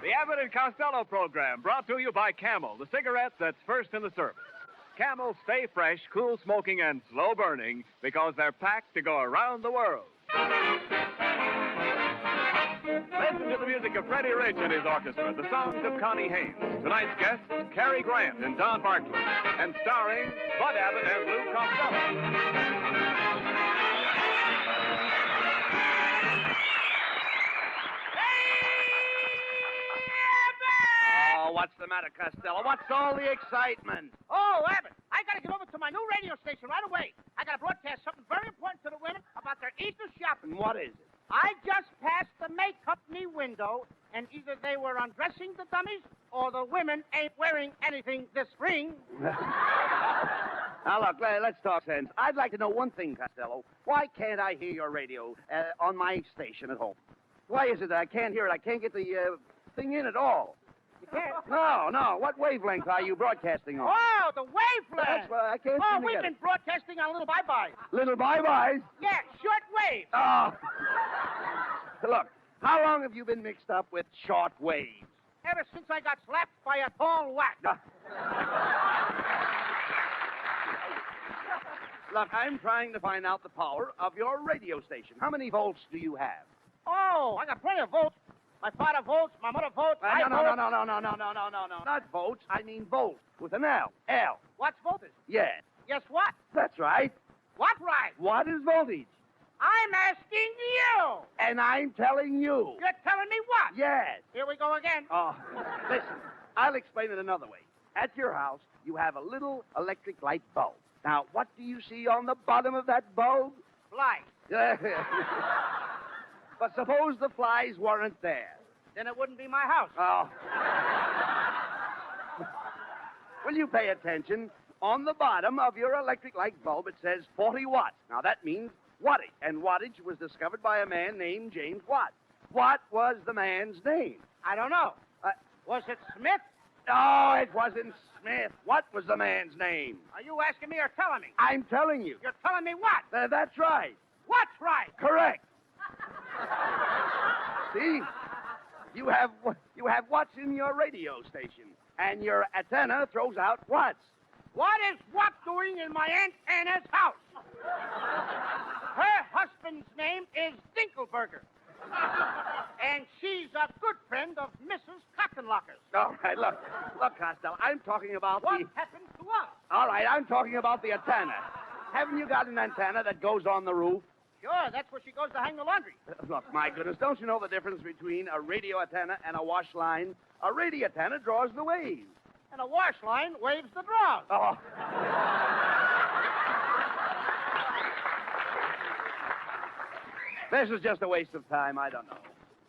The Abbott and Costello program, brought to you by Camel, the cigarette that's first in the service. Camel stay fresh, cool smoking, and slow burning because they're packed to go around the world. Listen to the music of Freddie Rich and his orchestra, the songs of Connie Haines. Tonight's guests, Cary Grant and Don Barclay, and starring Bud Abbott and Lou Costello. What's the matter, Costello? What's all the excitement? Oh, Abbott, I got to get over to my new radio station right away. I got to broadcast something very important to the women about their Easter shopping. What is it? I just passed the makeup me window, and either they were undressing the dummies or the women ain't wearing anything this spring. Now, look, let's talk sense. I'd like to know one thing, Costello. Why can't I hear your radio on my station at home? Why is it that I can't hear it? I can't get the thing in at all. No. What wavelength are you broadcasting on? Oh, the wavelength. That's why I can't Oh, seem to we've get been it. broadcasting on little bye-byes. Little bye-byes? Yeah, short wave. Oh. Look, how long have you been mixed up with short waves? Ever since I got slapped by a tall whack. Look, I'm trying to find out the power of your radio station. How many volts do you have? Oh, I got plenty of volts. My father votes, my mother votes, I vote. No. Not votes. I mean volt with an L. L. What's voltage? Yes. Guess what? That's right. What right? What is voltage? I'm asking you. And I'm telling you. You're telling me what? Yes. Here we go again. Oh, listen, I'll explain it another way. At your house, you have a little electric light bulb. Now, what do you see on the bottom of that bulb? Flies. But suppose the flies weren't there. Then it wouldn't be my house. Oh. Will you pay attention? On the bottom of your electric light bulb, it says 40 watts. Now, that means wattage. And wattage was discovered by a man named James Watt. What was the man's name? I don't know. Was it Smith? No, it wasn't Smith. What was the man's name? Are you asking me or telling me? I'm telling you. You're telling me what? That's right. What's right? Correct. See? You have watts in your radio station, and your antenna throws out watts. What is what doing in my Aunt Anna's house? Her husband's name is Dinkelberger. And she's a good friend of Mrs. Cottonlockers. All right, look, Costello, I'm talking about What happened to us? All right, I'm talking about the antenna. Haven't you got an antenna that goes on the roof? Sure, that's where she goes to hang the laundry. Look, my goodness, don't you know the difference between a radio antenna and a wash line? A radio antenna draws the waves. And a wash line waves the draws. Oh. This is just a waste of time. I don't know.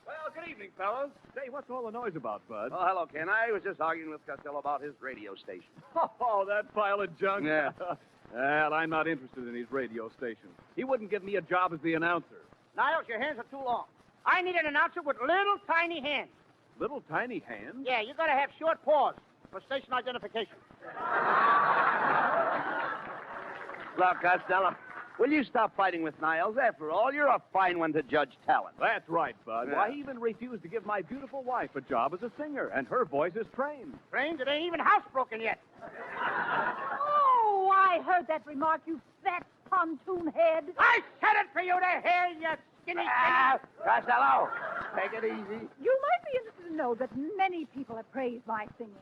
Well, good evening, fellas. Say, what's all the noise about, Bud? Oh, hello, Ken. I was just arguing with Costello about his radio station. Oh, that pile of junk. Yeah. Well, I'm not interested in his radio station. He wouldn't give me a job as the announcer. Niles, your hands are too long. I need an announcer with little tiny hands. Little tiny hands? Yeah, you gotta have short paws for station identification. Look, Costello, will you stop fighting with Niles? After all, you're a fine one to judge talent. That's right, Bud. Yeah. Why, he even refused to give my beautiful wife a job as a singer, and her voice is trained. Trained? It ain't even housebroken yet. Oh, I heard that remark, you fat pontoon head. I said it for you to hear, you skinny. Costello, take it easy. You might be interested to know that many people have praised my singing.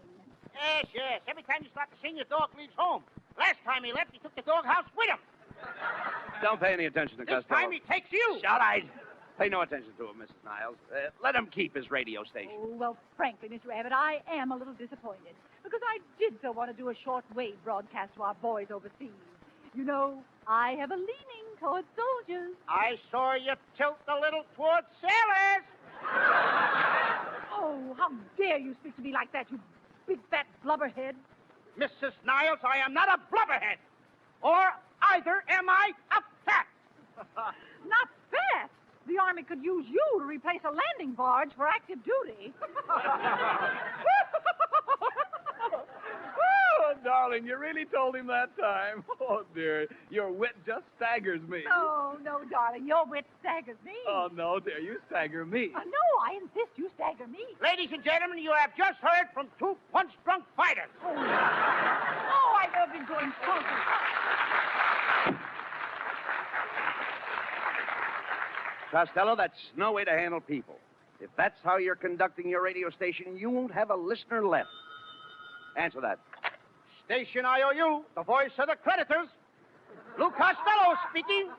Yes. Every time you start to sing, your dog leaves home. Last time he left, he took the doghouse with him. Don't pay any attention to This Costello. time he takes you. Shut up. Pay no attention to him, Mrs. Niles. Let him keep his radio station. Oh, well, frankly, Mr. Abbott, I am a little disappointed because I did so want to do a short-wave broadcast to our boys overseas. You know, I have a leaning towards soldiers. I saw you tilt a little towards sailors. Oh, how dare you speak to me like that, you big fat blubberhead. Mrs. Niles, I am not a blubberhead. Or either am I a fat. Not fat. The Army could use you to replace a landing barge for active duty. Oh, darling, you really told him that time. Oh, dear, your wit just staggers me. No, darling, your wit staggers me. Oh, no, dear, you stagger me. No, I insist you stagger me. Ladies and gentlemen, you have just heard from two punch-drunk fighters. Oh, I've never been going talking. Costello, that's no way to handle people. If that's how you're conducting your radio station, you won't have a listener left. Answer that. Station IOU, the voice of the creditors. Lou Costello speaking.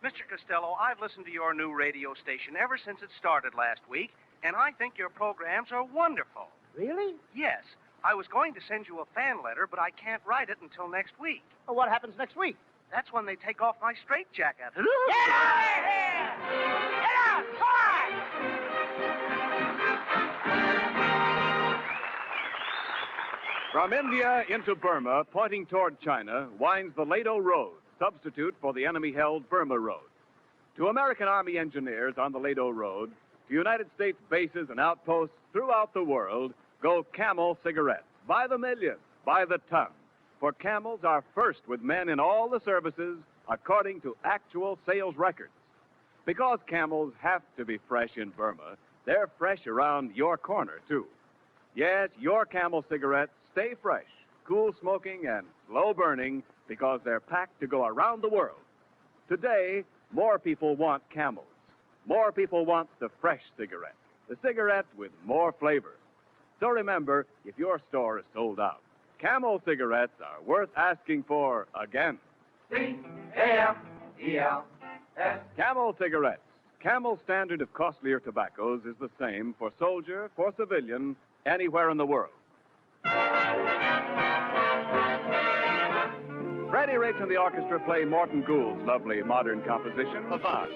Mr. Costello, I've listened to your new radio station ever since it started last week, and I think your programs are wonderful. Really? Yes. I was going to send you a fan letter, but I can't write it until next week. Well, what happens next week? That's when they take off my straitjacket. Get out of here! Get out! Come on! From India into Burma, pointing toward China, winds the Lado Road, substitute for the enemy-held Burma Road. To American Army engineers on the Lado Road, to United States bases and outposts throughout the world, go Camel cigarettes. By the million, by the ton. For Camels are first with men in all the services according to actual sales records. Because Camels have to be fresh in Burma, they're fresh around your corner, too. Yes, your Camel cigarettes stay fresh, cool smoking, and slow burning because they're packed to go around the world. Today, more people want Camels. More people want the fresh cigarette, the cigarette with more flavor. So remember, if your store is sold out, Camel cigarettes are worth asking for again. C-A-M-E-L-S. Camel cigarettes. Camel's standard of costlier tobaccos is the same for soldier, for civilian, anywhere in the world. Freddie Rich and the orchestra play Morton Gould's lovely modern composition, Avant.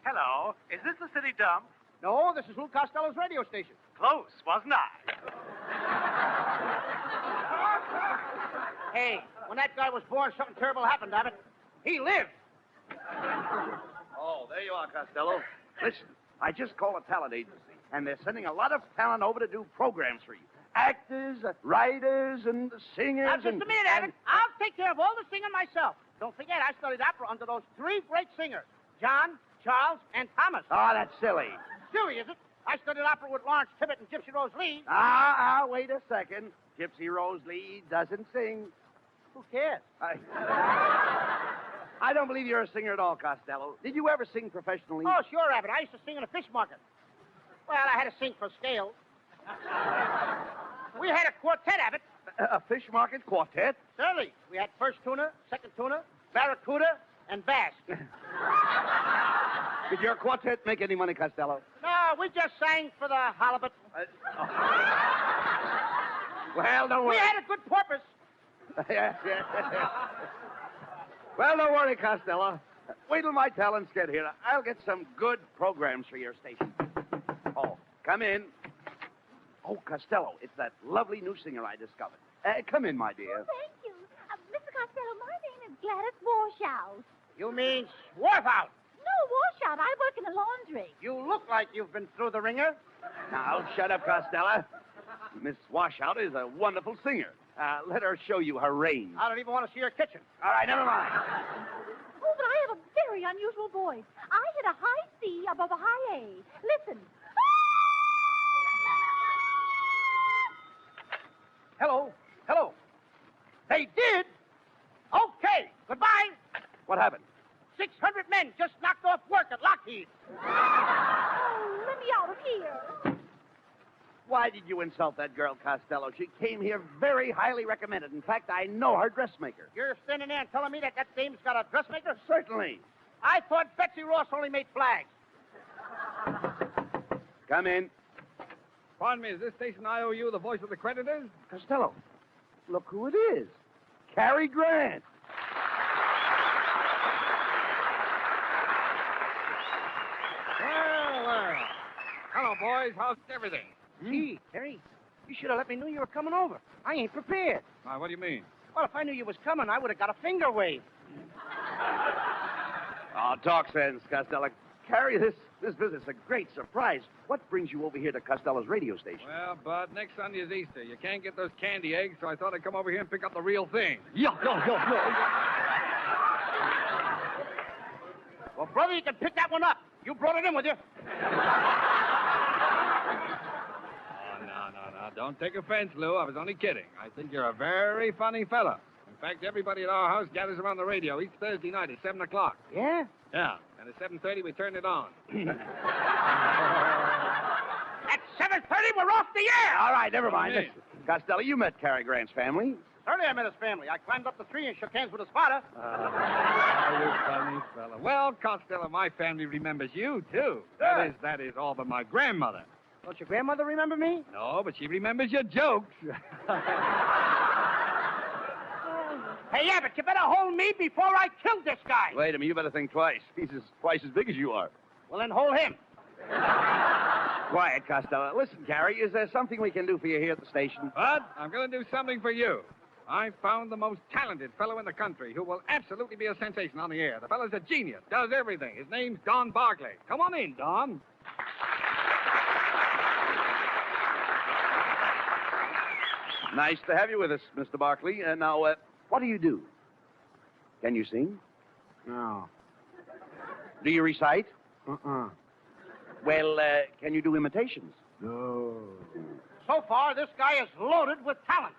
Hello. Is this the city dump? No, this is Lou Costello's radio station. Close, wasn't I? Hey, when that guy was born, something terrible happened, Abbott. He lived. Oh, there you are, Costello. Listen, I just called a talent agency, and they're sending a lot of talent over to do programs for you. Actors, writers, and singers. Now, just a minute, Abbott. I'll take care of all the singing myself. Don't forget, I studied opera under those three great singers, John, Charles, and Thomas. Oh, that's silly. Silly, is it? I studied opera with Lawrence Tibbett and Gypsy Rose Lee. Wait a second. Gypsy Rose Lee doesn't sing. Who cares? I don't believe you're a singer at all, Costello. Did you ever sing professionally? Oh, sure, Abbott. I used to sing in a fish market. Well, I had to sing for scales. We had a quartet, Abbott. A fish market quartet? Certainly. We had first tuna, second tuna, barracuda, and bass. Did your quartet make any money, Costello? No, we just sang for the halibut. Well, don't worry. We had a good purpose. Well, don't worry, Costello. Wait till my talents get here. I'll get some good programs for your station. Oh, come in. Oh, Costello, it's that lovely new singer I discovered. Come in, my dear. Oh, thank you. Mr. Costello, my name is Gladys Warshout. You mean Swarthout? No, Warshout. I work in the laundry. You look like you've been through the ringer. Now, shut up, Costello. Miss Washout is a wonderful singer. Let her show you her range. I don't even want to see your kitchen. All right, never mind. Oh, but I have a very unusual voice. I hit a high C above a high A. Listen. Hello. Hello. They did? Okay. Goodbye. What happened? 600 men just knocked off work at Lockheed. Oh, let me out of here. Why did you insult that girl, Costello? She came here very highly recommended. In fact, I know her dressmaker. You're standing there and telling me that dame's got a dressmaker? Certainly. I thought Betsy Ross only made flags. Come in. Pardon me, is this station IOU the voice of the creditors? Costello, look who it is. Cary Grant. Well. Hello, boys. How's everything? Gee, Terry, you should have let me know you were coming over. I ain't prepared. Why, what do you mean? Well, if I knew you was coming, I would have got a finger wave. Oh, talk sense, Costello. Cary, this visit's a great surprise. What brings you over here to Costello's radio station? Well, Bud, next Sunday is Easter. You can't get those candy eggs, so I thought I'd come over here and pick up the real thing. Well, brother, you can pick that one up. You brought it in with you. Oh, no. Don't take offense, Lou. I was only kidding. I think you're a very funny fella. In fact, everybody at our house gathers around the radio each Thursday night at 7 o'clock. Yeah? Yeah, and at 7:30 we turn it on. At 7:30, we're off the air. All right, never mind. Okay. Listen, Costello, you met Cary Grant's family. Certainly I met his family. I climbed up the tree and shook hands with his father. You funny fella. Well, Costello, my family remembers you, too. That is all but my grandmother. Don't your grandmother remember me? No, but she remembers your jokes. Hey, Abbott, you better hold me before I kill this guy. Wait a minute, you better think twice. He's twice as big as you are. Well, then hold him. Quiet, Costello. Listen, Cary, is there something we can do for you here at the station? But I'm going to do something for you. I found the most talented fellow in the country who will absolutely be a sensation on the air. The fellow's a genius, does everything. His name's Don Barclay. Come on in, Don. Nice to have you with us, Mr. Barclay. Now, what do you do? Can you sing? No. Do you recite? Uh-uh. Well, can you do imitations? No. So far, this guy is loaded with talent.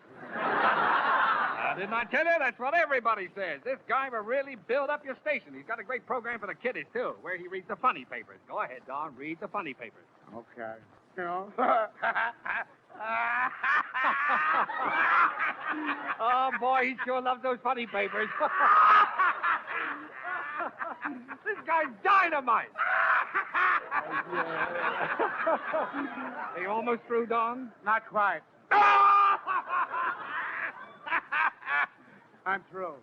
Didn't I tell you? That's what everybody says. This guy will really build up your station. He's got a great program for the kiddies, too, where he reads the funny papers. Go ahead, Don. Read the funny papers. Okay. You know? Oh, boy, he sure loves those funny papers. This guy's dynamite. Are you almost through, Don? Not quite. I'm through.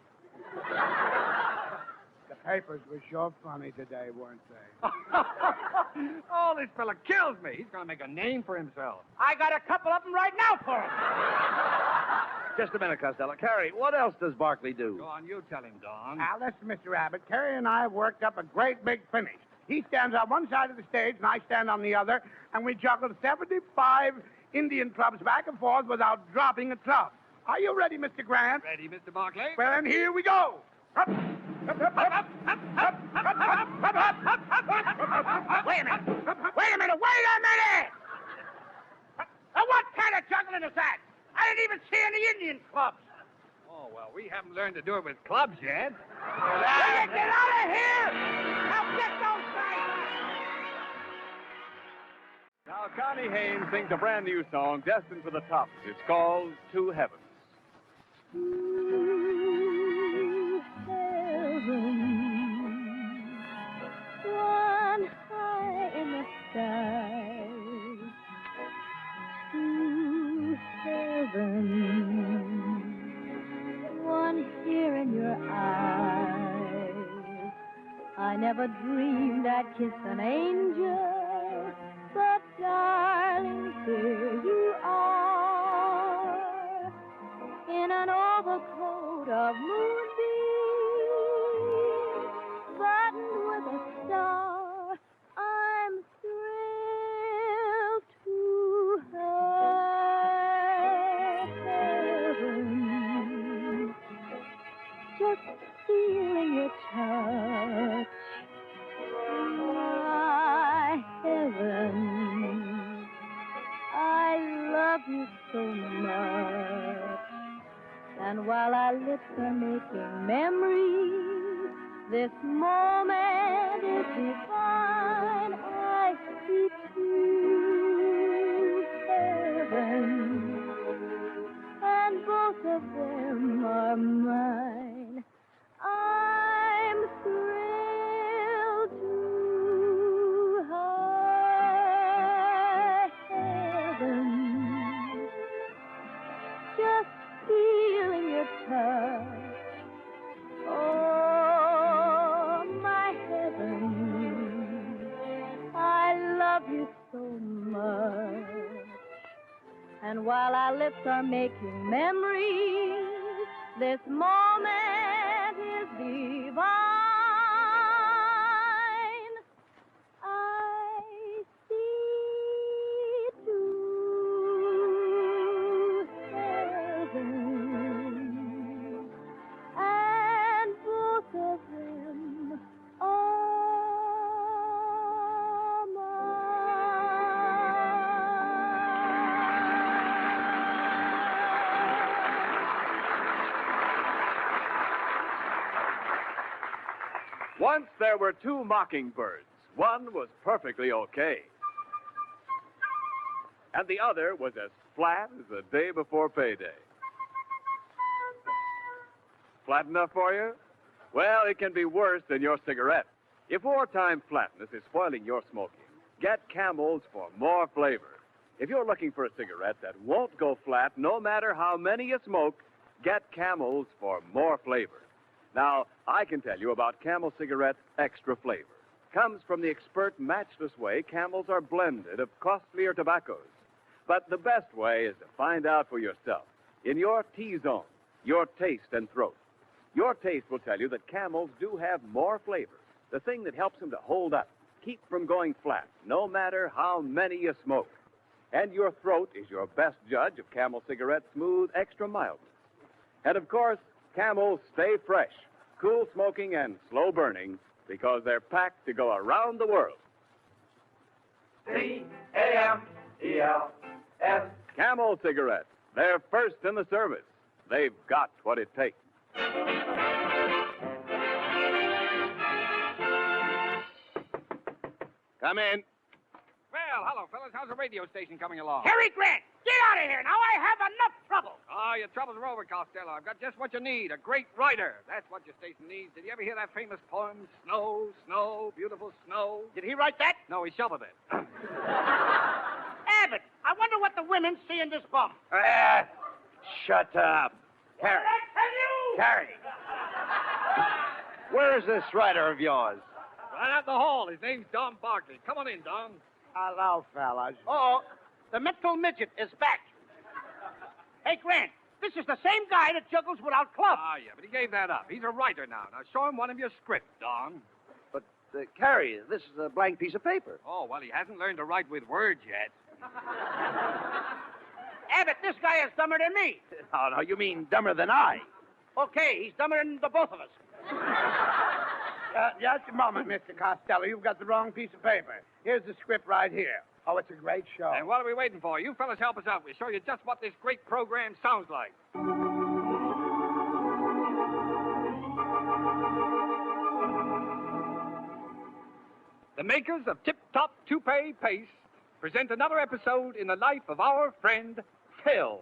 The papers were sure funny today, weren't they? Oh, this fella kills me. He's going to make a name for himself. I got a couple of them right now for him. Just a minute, Costello. Cary, what else does Barclay do? Go on, you tell him, Don. Now, listen, Mr. Abbott. Cary and I have worked up a great big finish. He stands on one side of the stage, and I stand on the other, and we juggle 75 Indian clubs back and forth without dropping a club. Are you ready, Mr. Grant? Ready, Mr. Barclay? Well, then here we go. Up, up, up, up, up, up, up, up, up, up, up. Wait a minute. Wait a minute. Now, what kind of juggling is that? I didn't even see any Indian clubs. Oh, well, we haven't learned to do it with clubs yet. Get out of here! Now get those guys out! Now, Connie Haines sings a brand new song destined for the top. It's called To Heaven. One high in the sky, to heaven. One here in your eyes, I never dreamed I'd kiss an angel, but darling, here you are, in an overcoat of moonbeams, buttoned with a star. I'm thrilled to heaven, just feeling your touch. My heaven, I love you so much. And while our lips are making memories, this moment is divine. I see to heaven, and both of them are mine. I'm thrilled to heaven, just feeling your touch. Oh, my heaven, I love you so much. And while our lips are making memories, this moment is divine. I see to heaven, and both of them are mine. Once there were two mockingbirds. One was perfectly okay, and the other was as flat as the day before payday. Flat enough for you? Well, it can be worse than your cigarette. If wartime flatness is spoiling your smoking, get Camels for more flavor. If you're looking for a cigarette that won't go flat no matter how many you smoke, get Camels for more flavor. Now, I can tell you about Camel Cigarette's extra flavor. Comes from the expert, matchless way Camels are blended of costlier tobaccos. But the best way is to find out for yourself in your T-zone, your taste and throat. Your taste will tell you that Camels do have more flavor, the thing that helps them to hold up, keep from going flat, no matter how many you smoke. And your throat is your best judge of Camel Cigarette's smooth, extra mildness. And, of course, Camels stay fresh, cool smoking and slow burning, because they're packed to go around the world. C-A-M-E-L-S. Camel Cigarettes, they're first in the service. They've got what it takes. Come in. Well, hello, fellas. How's the radio station coming along? Cary Grant, get out of here. Now I have enough trouble. Oh, your troubles are over, Costello. I've got just what you need, a great writer. That's what your station needs. Did you ever hear that famous poem, Snow, Snow, Beautiful Snow? Did he write that? No, he shoveled it. Abbott, I wonder what the women see in this bum. Shut up. Cary. What did I tell you? Cary. Where is this writer of yours? Right out the hall. His name's Don Barkley. Come on in, Don. Hello, fellas. Oh, the mental midget is back. Hey, Grant, this is the same guy that juggles without clubs. Ah, yeah, but he gave that up. He's a writer now. Now, show him one of your scripts, Don. But, Cary, this is a blank piece of paper. Oh, well, he hasn't learned to write with words yet. Abbott, this guy is dumber than me. Oh, no, you mean dumber than I. Okay, he's dumber than the both of us. Just a moment, Mr. Costello. You've got the wrong piece of paper. Here's the script right here. Oh, it's a great show. And what are we waiting for? You fellas help us out. We'll show you just what this great program sounds like. The makers of Tip Top Toupee Paste present another episode in the life of our friend, Phil.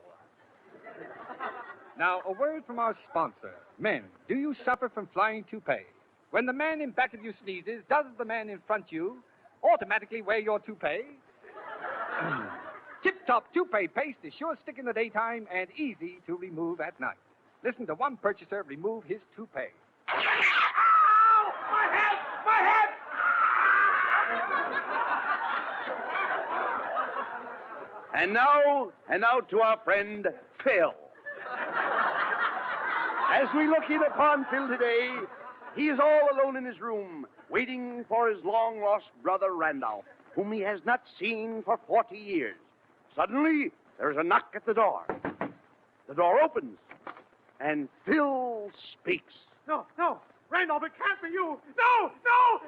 Now, a word from our sponsor. Men, do you suffer from flying toupee? When the man in back of you sneezes, does the man in front of you automatically wear your toupee? Tip Top Toupee Paste is sure stick in the daytime and easy to remove at night. Listen to one purchaser remove his toupee. Ow! My head! My And now to our friend Phil. As we look in upon Phil today, he is all alone in his room, waiting for his long-lost brother Randolph, whom he has not seen for 40 years. Suddenly, there's a knock at the door. The door opens, and Phil speaks. No, Randolph, it can't be you. No,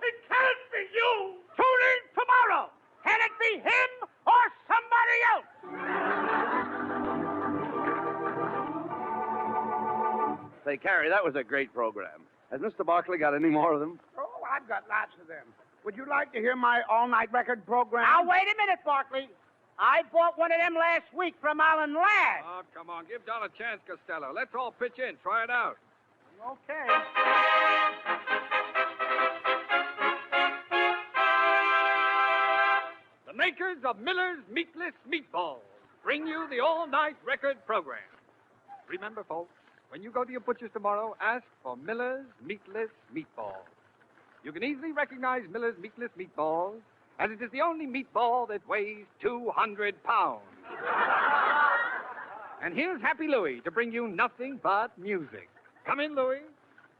it can't be you. Tune in tomorrow. Can it be him or somebody else? Say, Cary, that was a great program. Has Mr. Barkley got any more of them? Oh, I've got lots of them. Would you like to hear my all-night record program? Now, wait a minute, Barkley. I bought one of them last week from Alan Ladd. Oh, come on. Give Don a chance, Costello. Let's all pitch in. Try it out. Okay. The makers of Miller's Meatless Meatballs bring you the all-night record program. Remember, folks, when you go to your butcher's tomorrow, ask for Miller's Meatless Meatballs. You can easily recognize Miller's Meatless Meatballs, as it is the only meatball that weighs 200 pounds. And here's Happy Louie to bring you nothing but music. Come in, Louie.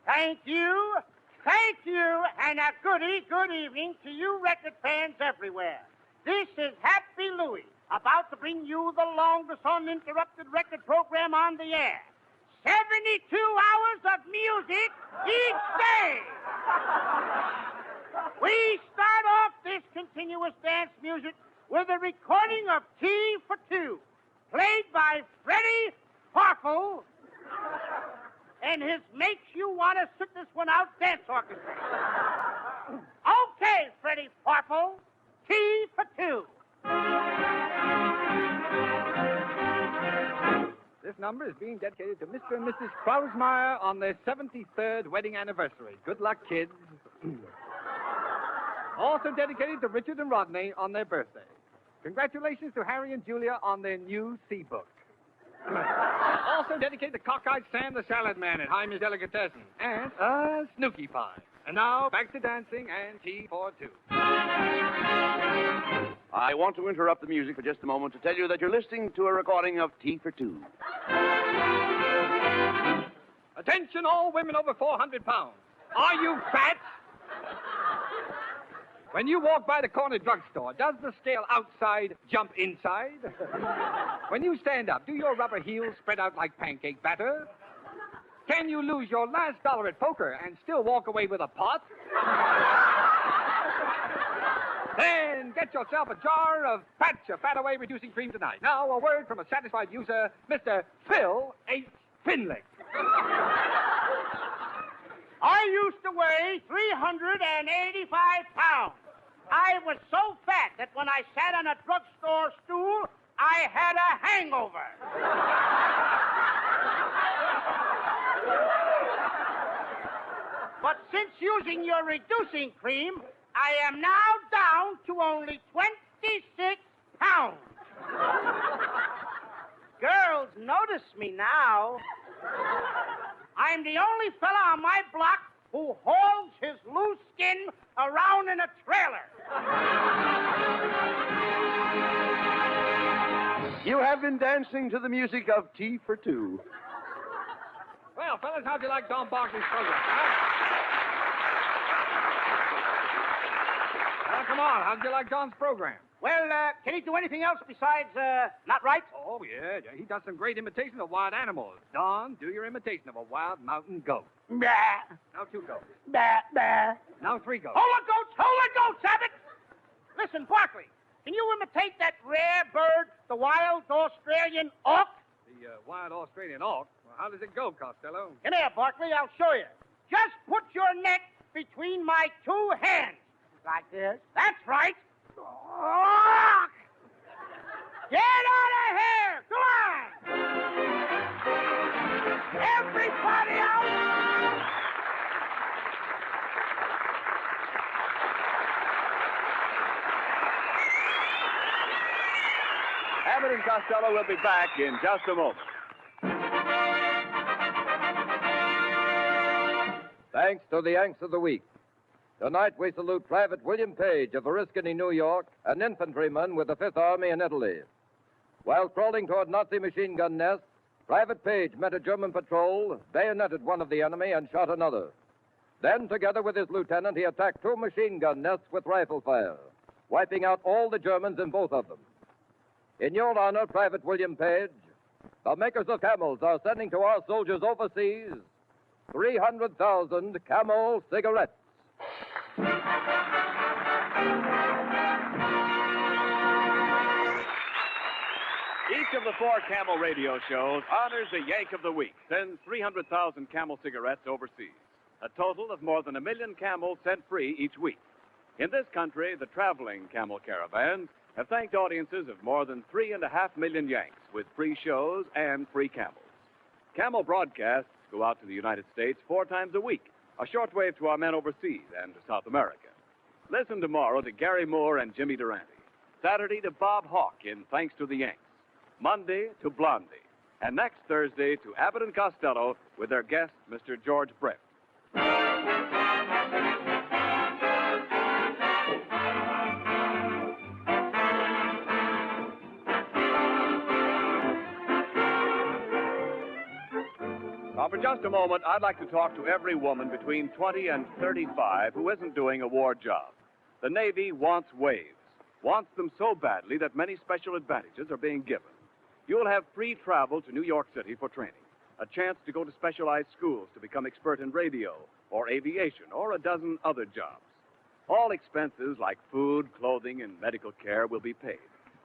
Thank you, and a good evening to you record fans everywhere. This is Happy Louie, about to bring you the longest uninterrupted record program on the air. 72 hours of music each day. We start off this continuous dance music with a recording of T for Two, played by Freddie Farfel and his Makes You Want to Sit This One Out dance orchestra. Okay, Freddie Farfel, T for Two. This number is being dedicated to Mr. and Mrs. Krausmeyer on their 73rd wedding anniversary. Good luck, kids. Also dedicated to Richard and Rodney on their birthday. Congratulations to Harry and Julia on their new C-book. Also dedicated to Cockeyed Sam the Salad Man at Hyman's Delicatessen and a Snooky Pie. And now, back to dancing and tea for two. I want to interrupt the music for just a moment to tell you that you're listening to a recording of Tea for Two. Attention all women over 400 pounds. Are you fat? When you walk by the corner drugstore, does the scale outside jump inside? When you stand up, do your rubber heels spread out like pancake batter? Can you lose your last dollar at poker and still walk away with a pot? Then get yourself a jar of Patch a Fat Away Reducing Cream tonight. Now, a word from a satisfied user, Mr. Phil H. Finley. I used to weigh 385 pounds. I was so fat that when I sat on a drugstore stool, I had a hangover. But since using your reducing cream, I am now down to only 26 pounds. Girls notice me now. I'm the only fella on my block who hauls his loose skin around in a trailer. You have been dancing to the music of Tea for Two. Well, fellas, how'd you like Don Barkley's program? Huh? Well, come on, how'd you like Don's program? Well, can he do anything else besides not right? Oh, yeah, he does some great imitation of wild animals. Don, do your imitation of a wild mountain goat. Bah, Now 2 goats. bah, bah. Now 3 goats. Hold the goats, Abbott! Listen, Barkley, can you imitate that rare bird, the wild Australian auk? The wild Australian auk? Well, how does it go, Costello? Come here, Barkley, I'll show you. Just put your neck between my 2 hands. Like this? That's right. Oh! Get out of here! Come on! Everybody out! Abbott and Costello will be back in just a moment. Thanks to the Yanks of the Week. Tonight we salute Private William Page of Oriskany, New York, an infantryman with the Fifth Army in Italy. While crawling toward Nazi machine gun nests, Private Page met a German patrol, bayoneted one of the enemy, and shot another. Then, together with his lieutenant, he attacked 2 machine gun nests with rifle fire, wiping out all the Germans in both of them. In your honor, Private William Page, the makers of Camels are sending to our soldiers overseas 300,000 Camel cigarettes. Each of the 4 Camel radio shows honors a Yank of the Week, sends 300,000 Camel cigarettes overseas. A total of more than 1 million Camels sent free each week. In this country, the traveling Camel caravans have thanked audiences of more than 3.5 million Yanks with free shows and free Camels. Camel broadcasts go out to the United States 4 times a week, a shortwave to our men overseas and to South America. Listen tomorrow to Gary Moore and Jimmy Durante. Saturday to Bob Hawke in Thanks to the Yanks. Monday to Blondie. And next Thursday to Abbott and Costello with their guest, Mr. George Brett. Now, for just a moment, I'd like to talk to every woman between 20 and 35 who isn't doing a war job. The Navy wants waves, wants them so badly that many special advantages are being given. You'll have free travel to New York City for training, a chance to go to specialized schools to become expert in radio or aviation or a dozen other jobs. All expenses like food, clothing, and medical care will be paid,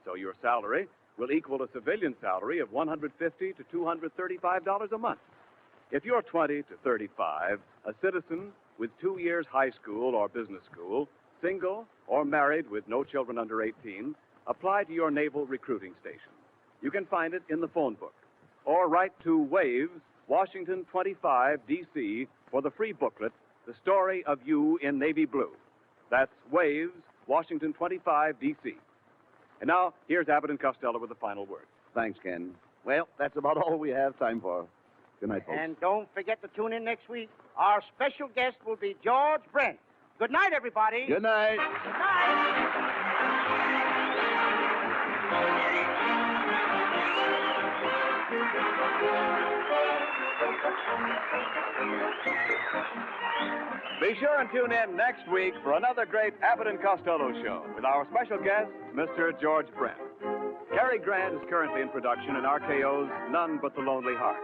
so your salary will equal a civilian salary of $150 to $235 a month. If you're 20 to 35, a citizen with 2 years high school or business school, single or married with no children under 18, apply to your naval recruiting station. You can find it in the phone book. Or write to Waves, Washington 25, D.C. for the free booklet, The Story of You in Navy Blue. That's Waves, Washington 25, D.C. And now, here's Abbott and Costello with the final word. Thanks, Ken. Well, that's about all we have time for. Good night, folks. And don't forget to tune in next week. Our special guest will be George Brent. Good night, everybody. Good night. Good night. Be sure and tune in next week for another great Abbott and Costello show with our special guest, Mr. George Brent. Cary Grant is currently in production in RKO's None But the Lonely Heart.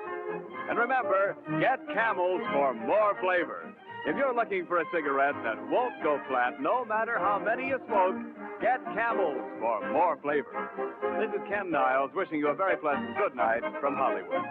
And remember, get Camels for more flavor. If you're looking for a cigarette that won't go flat no matter how many you smoke, get Camels for more flavor. This is Ken Niles wishing you a very pleasant good night from Hollywood.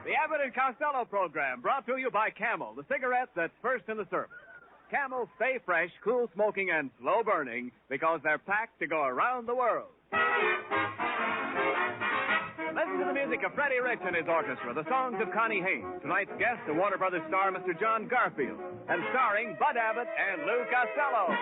The Abbott and Costello program brought to you by Camel, the cigarette that's first in the service. Camel stay fresh, cool smoking, and slow burning because they're packed to go around the world. Listen to the music of Freddie Rich and his orchestra, the songs of Connie Haines. Tonight's guest, the Warner Brothers star, Mr. John Garfield, and starring Bud Abbott and Lou Costello.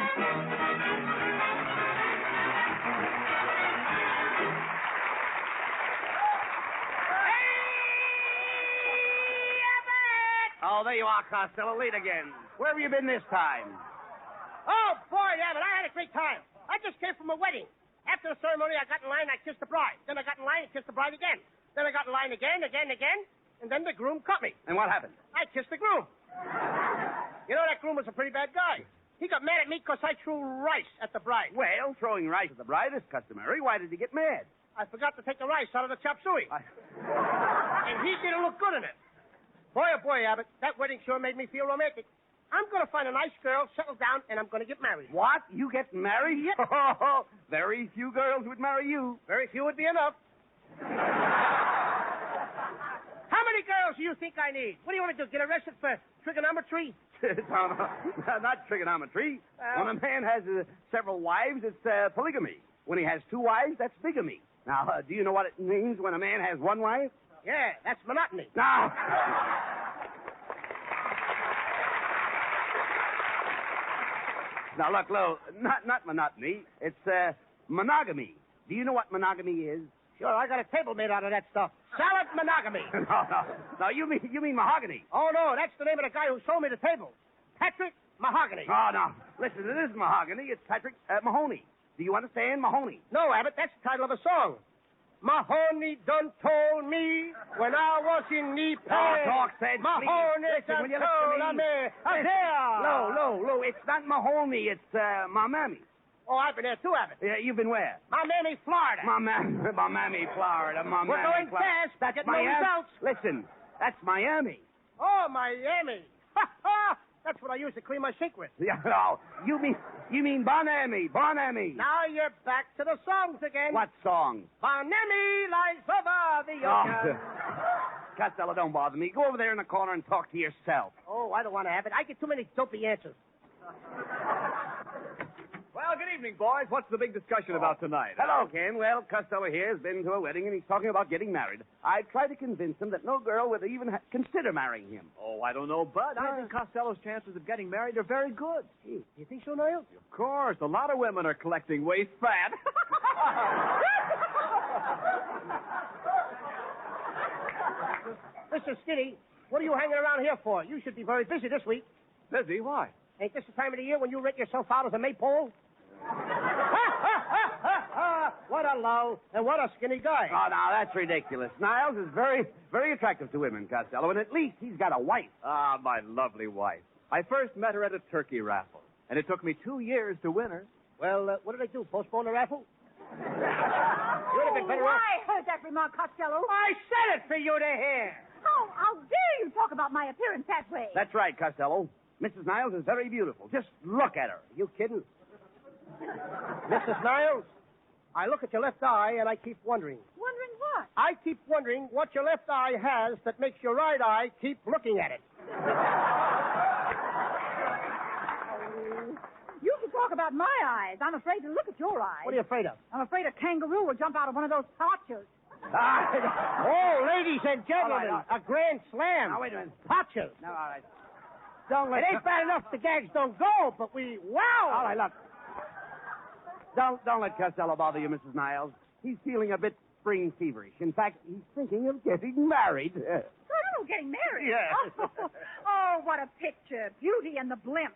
Oh, there you are, Costello. Late again. Where have you been this time? Oh, boy, Abbott, I had a great time. I just came from a wedding. After the ceremony, I got in line, I kissed the bride. Then I got in line and kissed the bride again. Then I got in line again, and then the groom cut me. And what happened? I kissed the groom. You know, that groom was a pretty bad guy. He got mad at me because I threw rice at the bride. Well, throwing rice at the bride is customary. Why did he get mad? I forgot to take the rice out of the chop suey. And he didn't look good in it. Boy, oh boy, Abbott, that wedding sure made me feel romantic. I'm going to find a nice girl, settle down, and I'm going to get married. What? You get married? Yep. Very few girls would marry you. Very few would be enough. How many girls do you think I need? What do you want to do, get arrested for trigonometry? No, not trigonometry. When a man has several wives, it's polygamy. When he has 2 wives, that's bigamy. Now, do you know what it means when a man has 1 wife? Yeah, that's monotony. Now. Now, look, Lou, not monotony. It's monogamy. Do you know what monogamy is? Sure, I got a table made out of that stuff. Salad monogamy. No, you mean mahogany. Oh, no, that's the name of the guy who sold me the table. Patrick Mahogany. Oh, no. Listen, it isn't mahogany. It's Patrick Mahoney. Do you understand? Mahoney. No, Abbott, that's the title of a song. Mahoney done told me when I was in the Oh, talk sense, Mahoney please. Listen, done will you told listen to me? me. Lou, it's not Mahoney. It's my mammy. Oh, I've been there too, Abbott. Yeah, you've been where? Miami, Florida. My mammy, Florida. We're going fast. That's Get no Miami. results. Listen, that's Miami. Oh, Miami. That's what I use to clean my sink with. Yeah, no, you mean Bonami. Now you're back to the songs again. What song? Bonami lies over the ocean. Costello, don't bother me. Go over there in the corner and talk to yourself. Oh, I don't want to have it. I get too many dopey answers. Well, good evening, boys. What's the big discussion about tonight? Hello, Ken. Well, Costello here has been to a wedding, and he's talking about getting married. I tried to convince him that no girl would even consider marrying him. Oh, I don't know, Bud. I think Costello's chances of getting married are very good. Gee, you think so, Niles? Of course. A lot of women are collecting waste fat. Mr. Skinny, what are you hanging around here for? You should be very busy this week. Busy? Why? Ain't this the time of the year when you rent yourself out as a maypole? What a low and what a skinny guy. Oh, now, that's ridiculous. Niles is very, very attractive to women, Costello, and at least he's got a wife. Ah, my lovely wife. I first met her at a turkey raffle, and it took me 2 years to win her. Well, what did they do, postpone the raffle? You would have been better off. I heard that remark, Costello. I said it for you to hear. How dare you talk about my appearance that way? That's right, Costello. Mrs. Niles is very beautiful. Just look at her. You kidding? Mrs. Niles, I look at your left eye and I keep wondering. Wondering what? I keep wondering what your left eye has that makes your right eye keep looking at it. You can talk about my eyes. I'm afraid to look at your eyes. What are you afraid of? I'm afraid a kangaroo will jump out of one of those pouches. Oh, ladies and gentlemen, All right, a grand slam. Now, wait a minute. Potchers. No, all right. Don't let... It ain't bad enough the gags don't go, but we... Wow! All right, look. Don't let Costello bother you, Mrs. Niles. He's feeling a bit spring feverish. In fact, he's thinking of getting married. Oh, getting married? Yes. Oh, what a picture. Beauty and the blimp.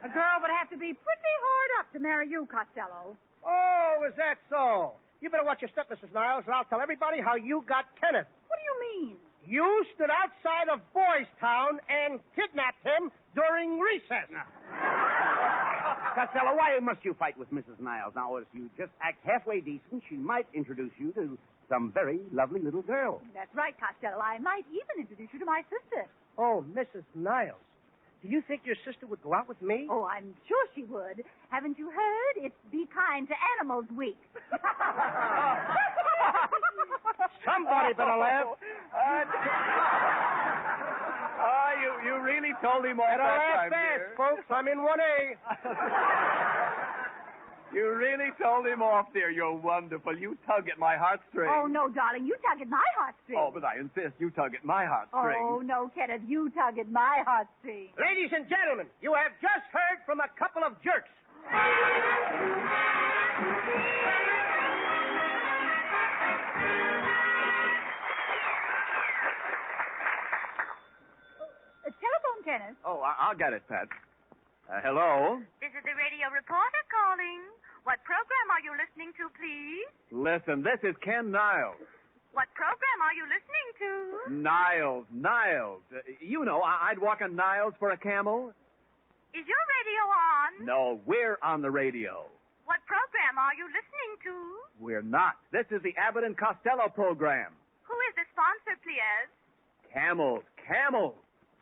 A girl would have to be pretty hard up to marry you, Costello. Oh, is that so? You better watch your step, Mrs. Niles, and I'll tell everybody how you got Kenneth. What do you mean? You stood outside of Boys Town and kidnapped him during recess. Costello, why must you fight with Mrs. Niles? Now, if you just act halfway decent, she might introduce you to some very lovely little girl. That's right, Costello. I might even introduce you to my sister. Oh, Mrs. Niles, do you think your sister would go out with me? Oh, I'm sure she would. Haven't you heard? It's Be Kind to Animals Week. Somebody better laugh. You really told him off Better that laugh time, fast, dear. folks. I'm in 1A. You really told him off, dear. You're wonderful. You tug at my heartstrings. Oh, no, darling. You tug at my heartstrings. Oh, but I insist. You tug at my heartstrings. Oh, no, Kenneth. You tug at my heartstrings. Ladies and gentlemen, you have just heard from a couple of jerks. Telephone, Kenneth. Oh, I'll get it, Pat. Hello? This is the radio reporter calling. What program are you listening to, please? Listen, this is Ken Niles. What program are you listening to? Niles. You know, I'd walk a Niles for a camel. Is your radio on? No, we're on the radio. What program are you listening to? We're not. This is the Abbott and Costello program. Who is the sponsor, please? Camels.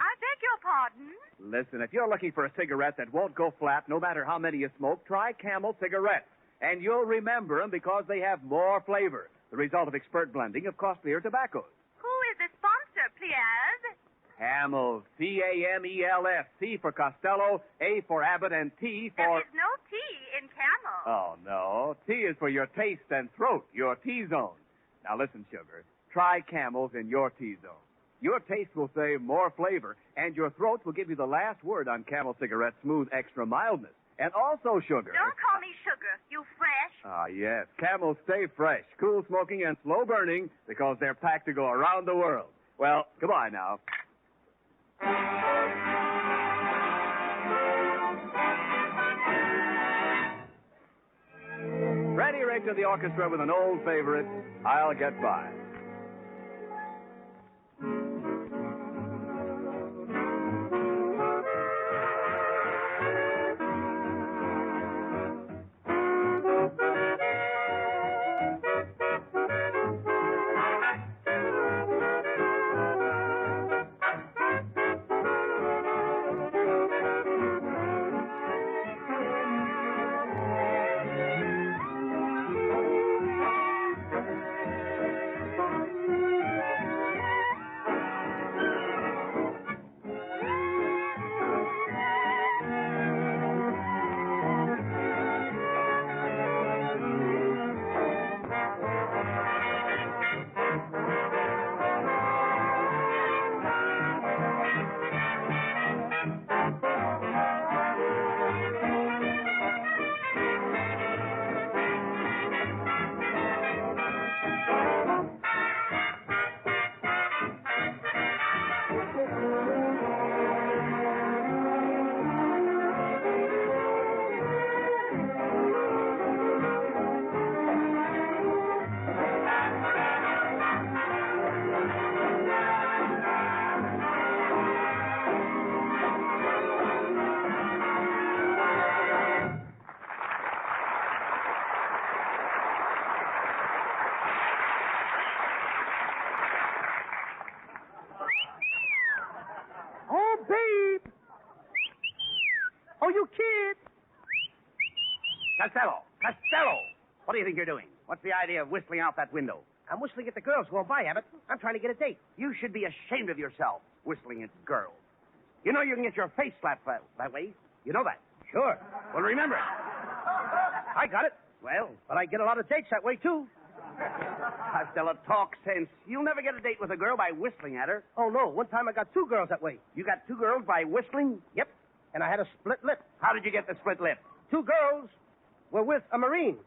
I beg your pardon? Listen, if you're looking for a cigarette that won't go flat no matter how many you smoke, try Camel cigarettes. And you'll remember them because they have more flavor, the result of expert blending of costlier tobaccos. Who is the sponsor, please? Camels. C-A-M-E-L-S. C for Costello, A for Abbott, and T for... There is no T in camel. Oh, no. T is for your taste and throat, your T-zone. Now listen, Sugar. Try Camels in your T-zone. Your taste will save more flavor, and your throat will give you the last word on Camel cigarettes' smooth extra mildness. And also, Sugar. Don't call me Sugar. You fresh? Ah, yes. Camels stay fresh, cool smoking, and slow burning because they're packed to go around the world. Well, goodbye now. Freddie Rich of the orchestra with an old favorite, I'll Get By. Oh, babe. Oh, you kid. Costello! Costello! What do you think you're doing? What's the idea of whistling out that window? I'm whistling at the girls going by, Abbott. I'm trying to get a date. You should be ashamed of yourself, whistling at girls. You know you can get your face slapped that way. You know that. Sure. Well, remember it. I got it. Well, But I get a lot of dates that way, too. Costello, talk sense. You'll never get a date with a girl by whistling at her. Oh, no. One time I got 2 girls that way. You got 2 girls by whistling? Yep. And I had a split lip. How did you get the split lip? 2 girls were with a Marine.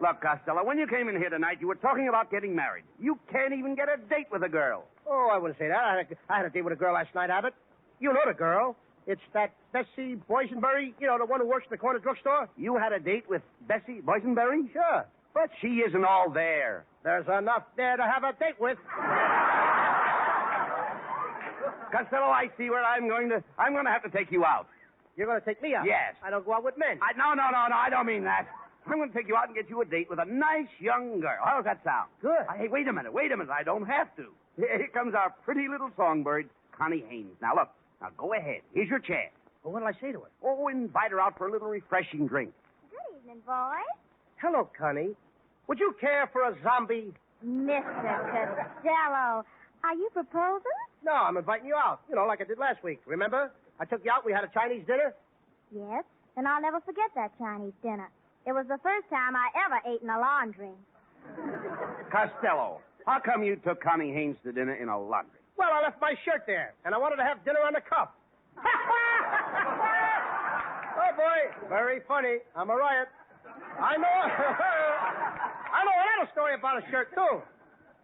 Look, Costello, when you came in here tonight, you were talking about getting married. You can't even get a date with a girl. Oh, I wouldn't say that. I had a date with a girl last night, Abbott. You know the girl. It's that Bessie Boysenberry, you know, the one who works in the corner drugstore. You had a date with Bessie Boysenberry? Sure. But she isn't all there. There's enough there to have a date with. Costello, I see where I'm going to have to take you out. You're going to take me out? Yes. I don't go out with men. No, I don't mean that. I'm going to take you out and get you a date with a nice young girl. How does that sound? Good. Hey, wait a minute. I don't have to. Here comes our pretty little songbird, Connie Haines. Now, look. Now, go ahead. Here's your chance. Well, what'll I say to her? Oh, invite her out for a little refreshing drink. Good evening, boys. Hello, Connie. Would you care for a zombie? Mr. Costello, are you proposing? No, I'm inviting you out. You know, like I did last week. Remember? I took you out. We had a Chinese dinner. Yes, and I'll never forget that Chinese dinner. It was the first time I ever ate in a laundry. Costello, how come you took Connie Haines to dinner in a laundry? Well, I left my shirt there, and I wanted to have dinner on the cuff. Oh, boy. Very funny. I'm a riot. I know another story about a shirt, too.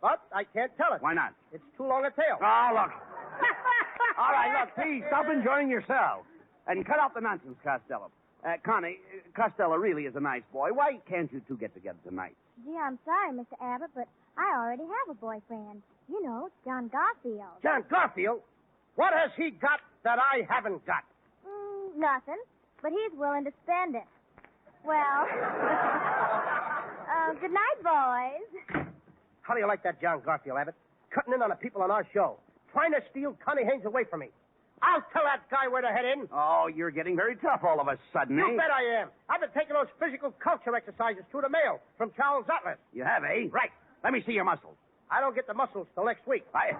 But I can't tell it. Why not? It's too long a tale. Oh, look. All right, look, please, stop enjoying yourself. And cut out the nonsense, Costello. Connie, Costello really is a nice boy. Why can't you two get together tonight? Gee, I'm sorry, Mr. Abbott, but I already have a boyfriend. You know, John Garfield. John Garfield? What has he got that I haven't got? Nothing, but he's willing to spend it. Well, good night, boys. How do you like that John Garfield, Abbott? Cutting in on the people on our show. Trying to steal Connie Haines away from me. I'll tell that guy where to head in. Oh, you're getting very tough all of a sudden, You bet I am. I've been taking those physical culture exercises through the mail from Charles Atlas. You have, eh? Right. Let me see your muscles. I don't get the muscles till next week. But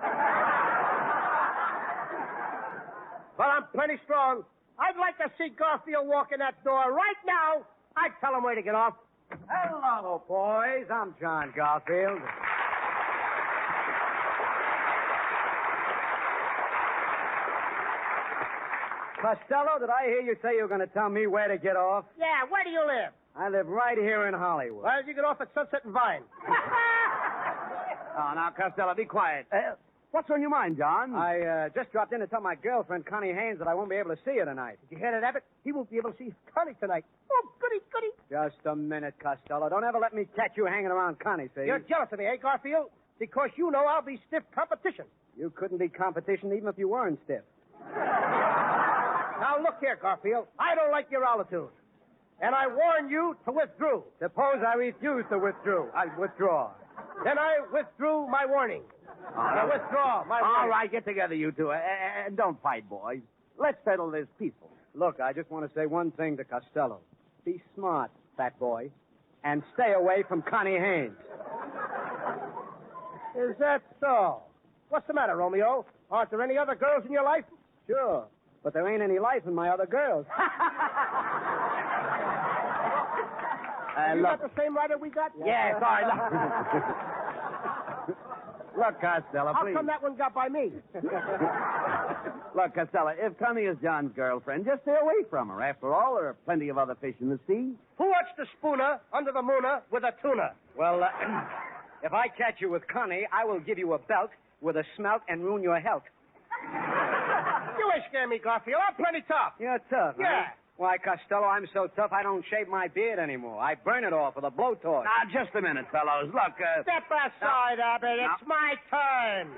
I'm plenty strong. I'd like to see Garfield walk in that door right now. I'd tell him where to get off. Hello, boys. I'm John Garfield. Costello, did I hear you say you were going to tell me where to get off? Yeah, where do you live? I live right here in Hollywood. Why did you get off at Sunset and Vine? Oh, now, Costello, be quiet. What's on your mind, John? I just dropped in to tell my girlfriend, Connie Haines, that I won't be able to see her tonight. Did you hear that, Abbott? He won't be able to see Connie tonight. Oh, goody, goody. Just a minute, Costello. Don't ever let me catch you hanging around Connie, see? You're jealous of me, eh, Garfield? Because you know I'll be stiff competition. You couldn't be competition even if you weren't stiff. Now, look here, Garfield. I don't like your attitude. And I warn you to withdraw. Suppose I refuse to withdraw. I withdraw. Then I withdrew my warning. I withdraw my warning. All right, get together, you two. And don't fight, boys. Let's settle this peaceful. Look, I just want to say one thing to Costello. Be smart, fat boy, and stay away from Connie Haines. Is that so? What's the matter, Romeo? Aren't there any other girls in your life? Sure, but there ain't any life in my other girls. You got the same writer we got? Yeah, sorry. Look, Costello, How please. come that one got by me? Look, Costello, if Connie is John's girlfriend, just stay away from her. After all, there are plenty of other fish in the sea. Who watched the spooner under the mooner with a tuna? Well, if I catch you with Connie, I will give you a belt with a smelt and ruin your health. You ain't scaring me, Garfield. I'm plenty tough. You're tough, Yeah. Huh? Why, Costello, I'm so tough I don't shave my beard anymore. I burn it off with a blowtorch. Now, just a minute, fellows. Look, Step aside, Abbott. It's my turn.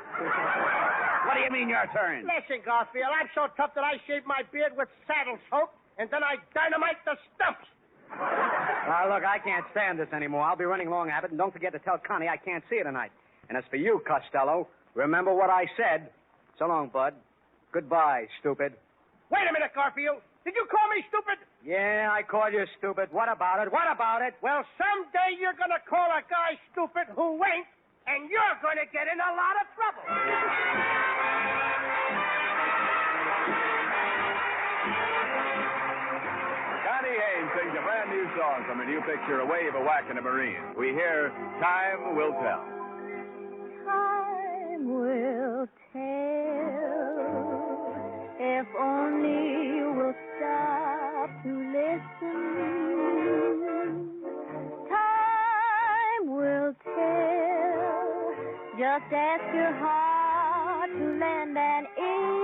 What do you mean your turn? Listen, Garfield, I'm so tough that I shave my beard with saddle soap, and then I dynamite the stumps. Now, look, I can't stand this anymore. I'll be running along, Abbott, and don't forget to tell Connie I can't see her tonight. And as for you, Costello, remember what I said. So long, Bud. Goodbye, stupid. Wait a minute, Garfield. Did you call me stupid? Yeah, I called you stupid. What about it? What about it? Well, someday you're going to call a guy stupid who ain't, and you're going to get in a lot of trouble. Connie Haines sings a brand new song from her new picture, A Wave, a Whack, and a Marine. We hear Time Will Tell. Time will tell if only you will stop to listen. Time will tell. Just ask your heart to lend an ear.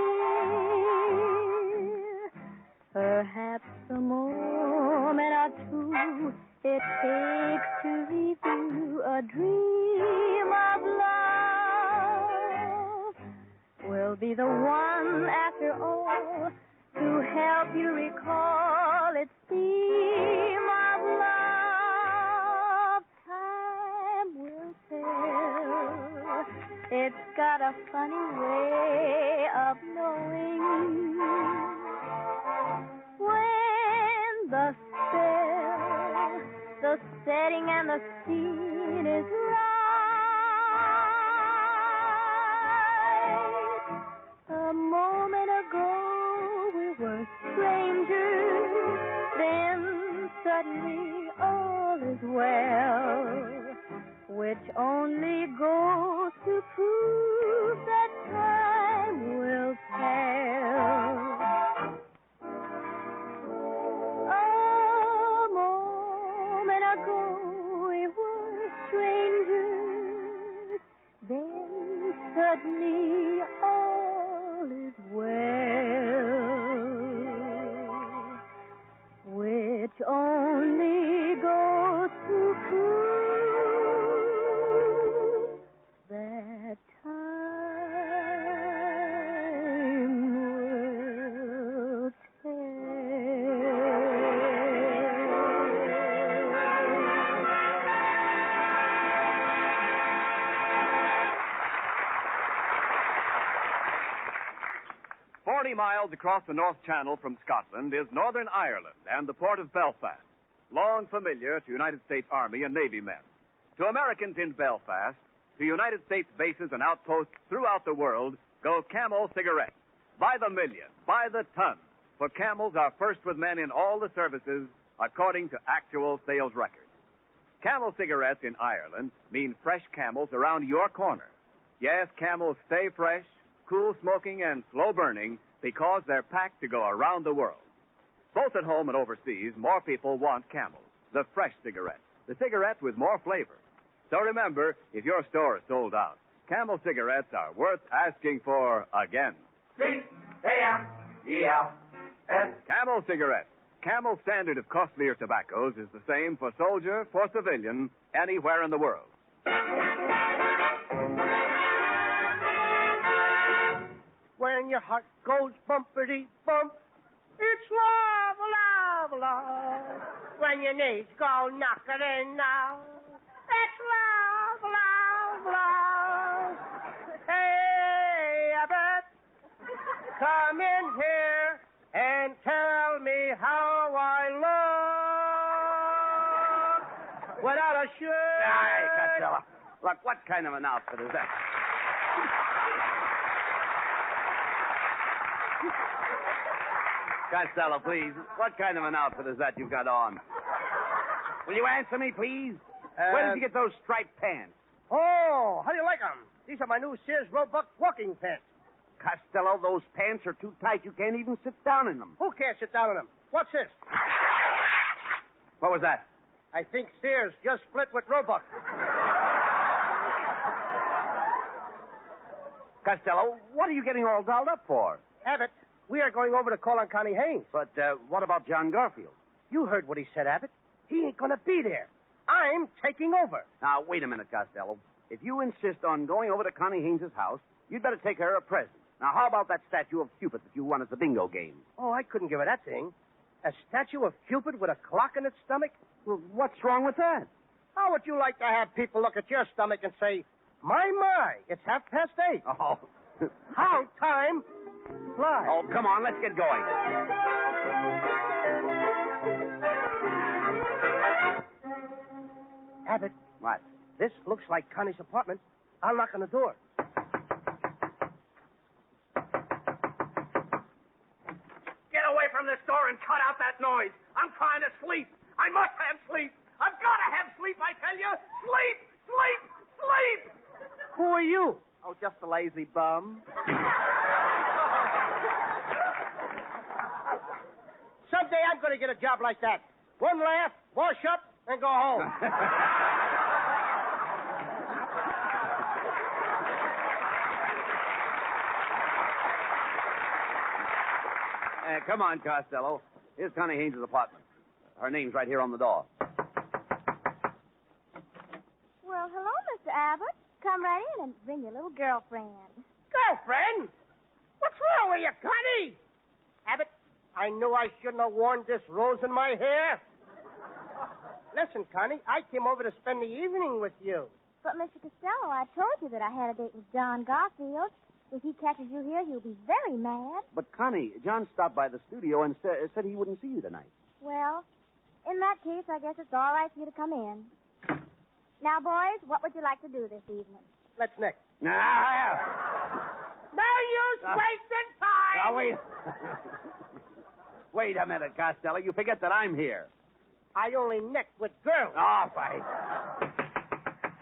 Perhaps a moment or two it takes to review a dream of love will be the one after all to help you recall its theme of love. Time will tell. It's got a funny way of knowing when the spell, the setting and the scene is right. A moment ago we were strangers, then suddenly all is well, which only goes to prove that time will tell. A moment ago we were strangers, then suddenly all is well, which only goes to prove that time will tell. 40 miles across the North Channel from Scotland is Northern Ireland and the port of Belfast, long familiar to United States Army and Navy men. To Americans in Belfast, to United States bases and outposts throughout the world, go Camel cigarettes. By the million, by the ton, for Camels are first with men in all the services according to actual sales records. Camel cigarettes in Ireland mean fresh camels around your corner. Yes, camels stay fresh, cool smoking, and slow burning because they're packed to go around the world. Both at home and overseas, more people want Camels, the fresh cigarette, the cigarette with more flavor. So remember, if your store is sold out, Camel cigarettes are worth asking for again. C-A-M-E-L-S. Camel cigarettes. Camel's standard of costlier tobaccos is the same for soldier, for civilian, anywhere in the world. When your heart goes bumpity bump, it's love, love, love. When your knees go knocking now, it's love, love, love. Hey, Abbott, come in here and tell me how I look without a shirt. Hey, Costello. Look, what kind of an outfit is that? Costello, please. What kind of an outfit is that you've got on? Will you answer me, please? Where did you get those striped pants? Oh, how do you like them? These are my new Sears Roebuck walking pants. Costello, those pants are too tight. You can't even sit down in them. Who can't sit down in them? What's this? What was that? I think Sears just split with Roebuck. Costello, what are you getting all dolled up for? Abbott, we are going over to call on Connie Haines. But what about John Garfield? You heard what he said, Abbott. He ain't going to be there. I'm taking over. Now, wait a minute, Costello. If you insist on going over to Connie Haines' house, you'd better take her a present. Now, how about that statue of Cupid that you won at the bingo game? Oh, I couldn't give her that thing. A statue of Cupid with a clock in its stomach? Well, what's wrong with that? How would you like to have people look at your stomach and say, my, it's 8:30. Oh. How time flies. Oh, come on, let's get going. Abbott, What? this looks like Connie's apartment. I'll knock on the door. Get away from this door and cut out that noise. I'm trying to sleep. I must have sleep. I've got to have sleep, I tell you. Sleep, sleep, sleep. Who are you? Oh, just a lazy bum. Someday I'm going to get a job like that. One laugh, wash up, and go home. Come on, Costello. Here's Connie Haines' apartment. Her name's right here on the door. Well, hello, Mr. Abbott. Come right in and bring your little girlfriend. Girlfriend? What's wrong with you, Connie? Abbott, I knew I shouldn't have worn this rose in my hair. Listen, Connie, I came over to spend the evening with you. But, Mr. Costello, I told you that I had a date with John Garfield. If he catches you here, he'll be very mad. But, Connie, John stopped by the studio and said he wouldn't see you tonight. Well, in that case, I guess it's all right for you to come in. Now, boys, what would you like to do this evening? Let's next. Now, No use wasting time. now, wait. Wait a minute, Costello. You forget that I'm here. I only neck with girls. All right.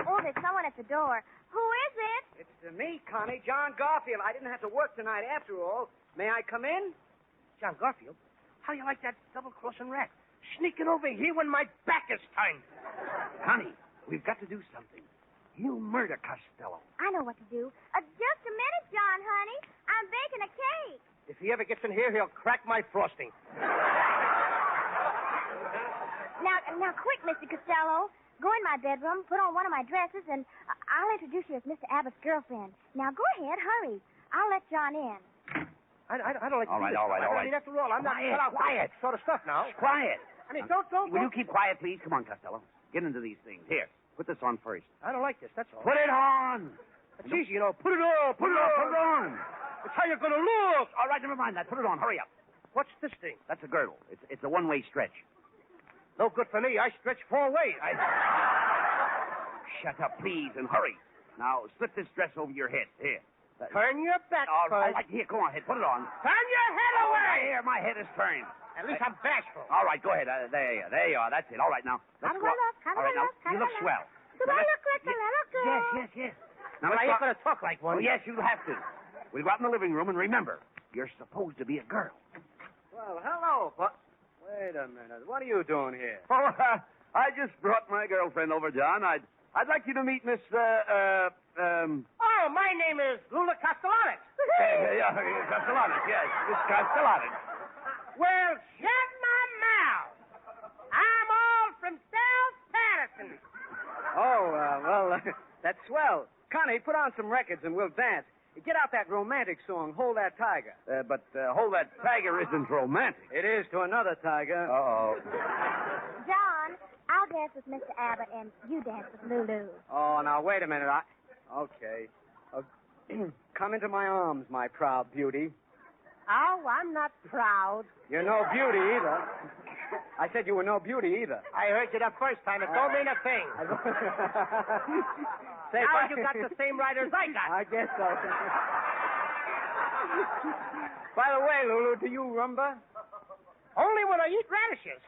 Oh, there's someone at the door. Who is it? It's me, Connie, John Garfield. I didn't have to work tonight after all. May I come in? John Garfield, how you like that double-crossing rat? Sneaking over here when my back is turned. Connie, we've got to do something. He'll murder Costello. I know what to do. Just a minute, John, honey. I'm baking a cake. If he ever gets in here, he'll crack my frosting. Now, quick, Mr. Costello. Go in my bedroom, put on one of my dresses, and I'll introduce you as Mr. Abbott's girlfriend. Now, go ahead, hurry. I'll let John in. I don't like to All do right, this. all right, all I mean, right. after all, I'm not Quiet, cut out for quiet. this sort of stuff now. Quiet. I mean, Will don't. you keep quiet, please? Come on, Costello. Get into these things. Here, put this on first. I don't like this, that's all. Put it on. It's easy, you know. Put it on, Put it on. It's how you're going to look. All right, never mind that. Put it on. Hurry up. What's this thing? That's a girdle. It's a one-way stretch. No good for me. I stretch 4 ways. Shut up, please, and hurry. Now, slip this dress over your head. Here. Turn your back All first. right. Here, go on ahead. Put it on. Turn your head away. Here, my head is turned. At least I'm bashful. All right, go ahead. There you are. That's it. All right, now. How do I look? How do All right, I now. look? How You do look I look? swell. Do I look good? Do I look good? Yes. Now, Now, I let's ain't going to talk like one. Oh, yes, you'll have to. We'll go out in the living room, and remember, you're supposed to be a girl. Well, hello, but wait a minute. What are you doing here? Oh, I just brought my girlfriend over, John. I'd like you to meet Miss, Oh, my name is Lula Castellanos. Castellanos, yes. Miss Castellanos. Well, shut my mouth. I'm all from South Patterson. Oh, well, that's swell. Connie, put on some records and we'll dance. Get out that romantic song, Hold That Tiger. But Hold That Tiger isn't romantic. It is to another tiger. Uh-oh. John, I'll dance with Mr. Abbott, and you dance with Lulu. Oh, now, wait a minute. Okay. Come into my arms, my proud beauty. Oh, I'm not proud. You're no beauty either. I said you were no beauty either. I heard you the first time. It don't mean a thing. Say, Now you got the same writers I got. I guess so. By the way, Lulu, do you rumba? Only when I eat radishes.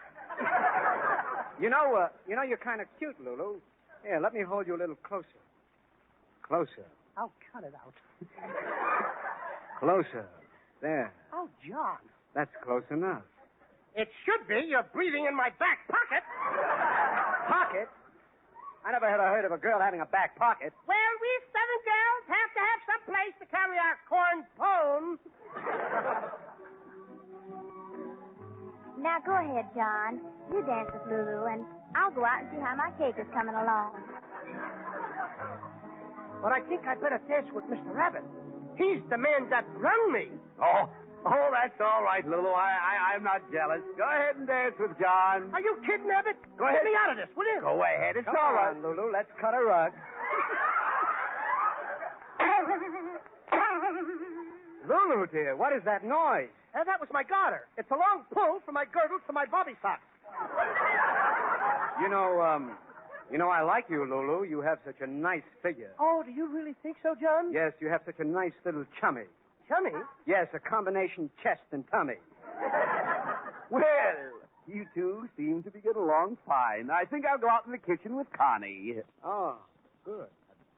You know, you're kind of cute, Lulu. Here, let me hold you a little closer. Closer. Oh, cut it out. Closer. There. Oh, John. That's close enough. It should be. You're breathing in my back pocket. Pocket? I never had heard of a girl having a back pocket. Well, we Southern girls have to have some place to carry our corn pone. Now, go ahead, John. You dance with Lulu, and I'll go out and see how my cake is coming along. But I think I better dance with Mr. Abbott. He's the man that run me. Oh, that's all right, Lulu. I'm not jealous. Go ahead and dance with John. Are you kidding, Abbott? Go ahead. Get me out of this, will you? Go ahead. It's Come all right. on, Lulu. Let's cut a rug. Lulu, dear, what is that noise? That was my garter. It's a long pull from my girdle to my bobby socks. You know, I like you, Lulu. You have such a nice figure. Oh, do you really think so, John? Yes, you have such a nice little tummy. Chummy? Yes, a combination chest and tummy. Well, you two seem to be getting along fine. I think I'll go out in the kitchen with Connie. Oh, good.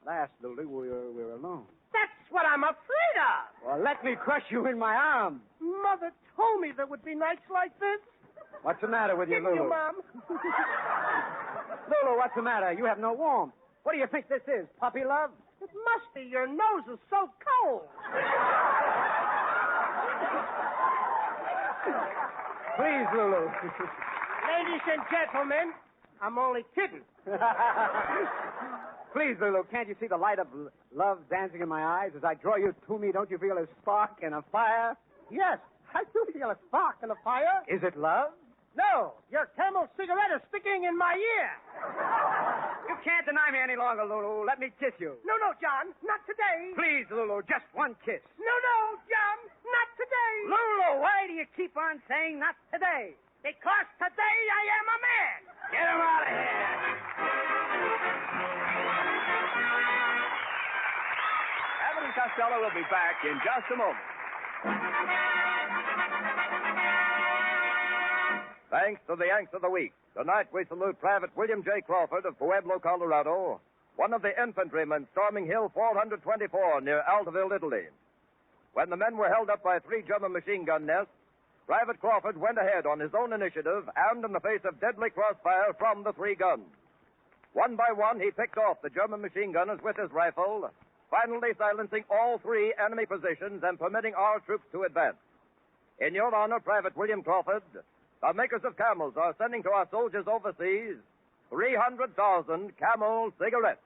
At last, Lulu, we're alone. That's what I'm afraid of. Well, let me crush you in my arms. Mother told me there would be nights like this. What's the matter with you, Didn't Lulu? you, Mom? Lulu, what's the matter? You have no warmth. What do you think this is, puppy love? It must be. Your nose is so cold. Please, Lulu. Ladies and gentlemen, I'm only kidding. Please, Lulu, can't you see the light of love dancing in my eyes? As I draw you to me, don't you feel a spark and a fire? Yes, I do feel a spark and a fire. Is it love? No, your Camel cigarette is sticking in my ear. You can't deny me any longer, Lulu. Let me kiss you. No, John, not today. Please, Lulu, just one kiss. No, John, not today. Lulu, why do you keep on saying not today? Because today I am a man. Get him out of here. Abbott and Costello will be back in just a moment. Thanks to the Yanks of the Week, tonight we salute Private William J. Crawford of Pueblo, Colorado, one of the infantrymen storming Hill 424 near Altaville, Italy. When the men were held up by 3 German machine gun nests, Private Crawford went ahead on his own initiative and in the face of deadly crossfire from the 3 guns. One by one, he picked off the German machine gunners with his rifle, finally silencing all 3 enemy positions and permitting our troops to advance. In your honor, Private William Crawford, the makers of Camels are sending to our soldiers overseas 300,000 Camel cigarettes.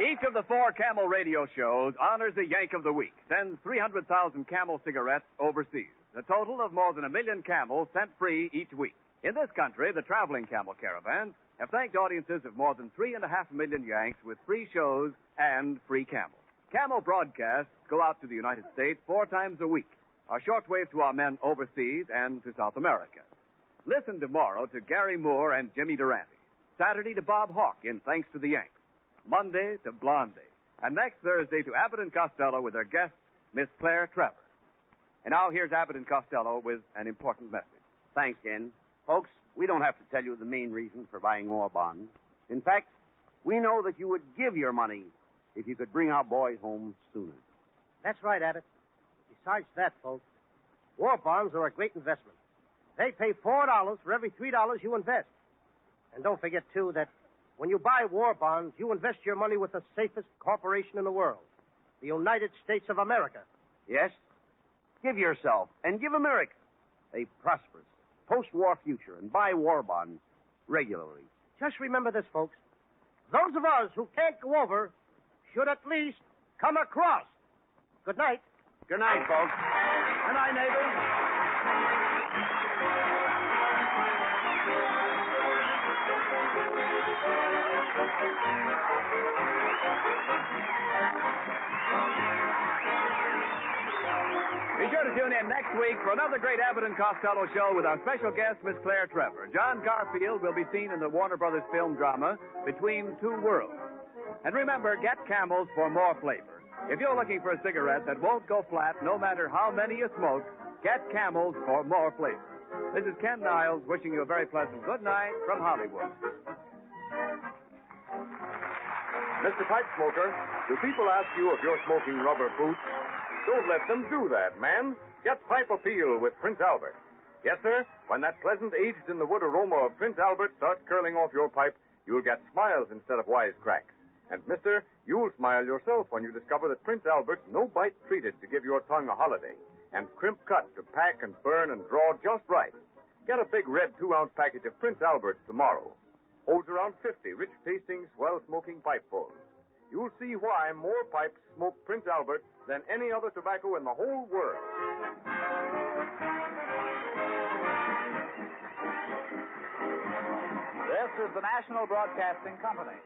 Each of the 4 Camel radio shows honors a Yank of the Week, sends 300,000 Camel cigarettes overseas, a total of more than 1 million Camels sent free each week. In this country, the traveling Camel caravans have thanked audiences of more than 3.5 million Yanks with free shows and free Camels. Camel broadcasts go out to the United States 4 times a week, our shortwave to our men overseas and to South America. Listen tomorrow to Gary Moore and Jimmy Durante. Saturday to Bob Hawke in Thanks to the Yanks. Monday to Blondie. And next Thursday to Abbott and Costello with their guest, Miss Claire Trevor. And now here's Abbott and Costello with an important message. Thanks, Ken. Folks, we don't have to tell you the main reason for buying war bonds. In fact, we know that you would give your money if you could bring our boys home sooner. That's right, Abbott. Besides that, folks, war bonds are a great investment. They pay $4 for every $3 you invest. And don't forget, too, that when you buy war bonds, you invest your money with the safest corporation in the world, the United States of America. Yes? Give yourself and give America a prosperous post-war future and buy war bonds regularly. Just remember this, folks. Those of us who can't go over should at least come across. Good night. Good night, folks. Good night, neighbors. Be sure to tune in next week for another great Abbott and Costello show with our special guest, Miss Claire Trevor. John Garfield will be seen in the Warner Brothers film drama Between Two Worlds. And remember, get Camels for more flavor. If you're looking for a cigarette that won't go flat no matter how many you smoke, get Camels for more flavor. This is Ken Niles wishing you a very pleasant good night from Hollywood. Mr. Pipe Smoker, do people ask you if you're smoking rubber boots? Don't let them do that, man. Get Pipe Appeal with Prince Albert. Yes, sir, when that pleasant aged-in-the-wood aroma of Prince Albert starts curling off your pipe, you'll get smiles instead of wisecracks. And, mister, you'll smile yourself when you discover that Prince Albert's no-bite treated to give your tongue a holiday, and crimp cut to pack and burn and draw just right. Get a big red 2-ounce package of Prince Albert's tomorrow. Holds around 50 rich-tasting, swell-smoking pipefuls. You'll see why more pipes smoke Prince Albert than any other tobacco in the whole world. This is the National Broadcasting Company.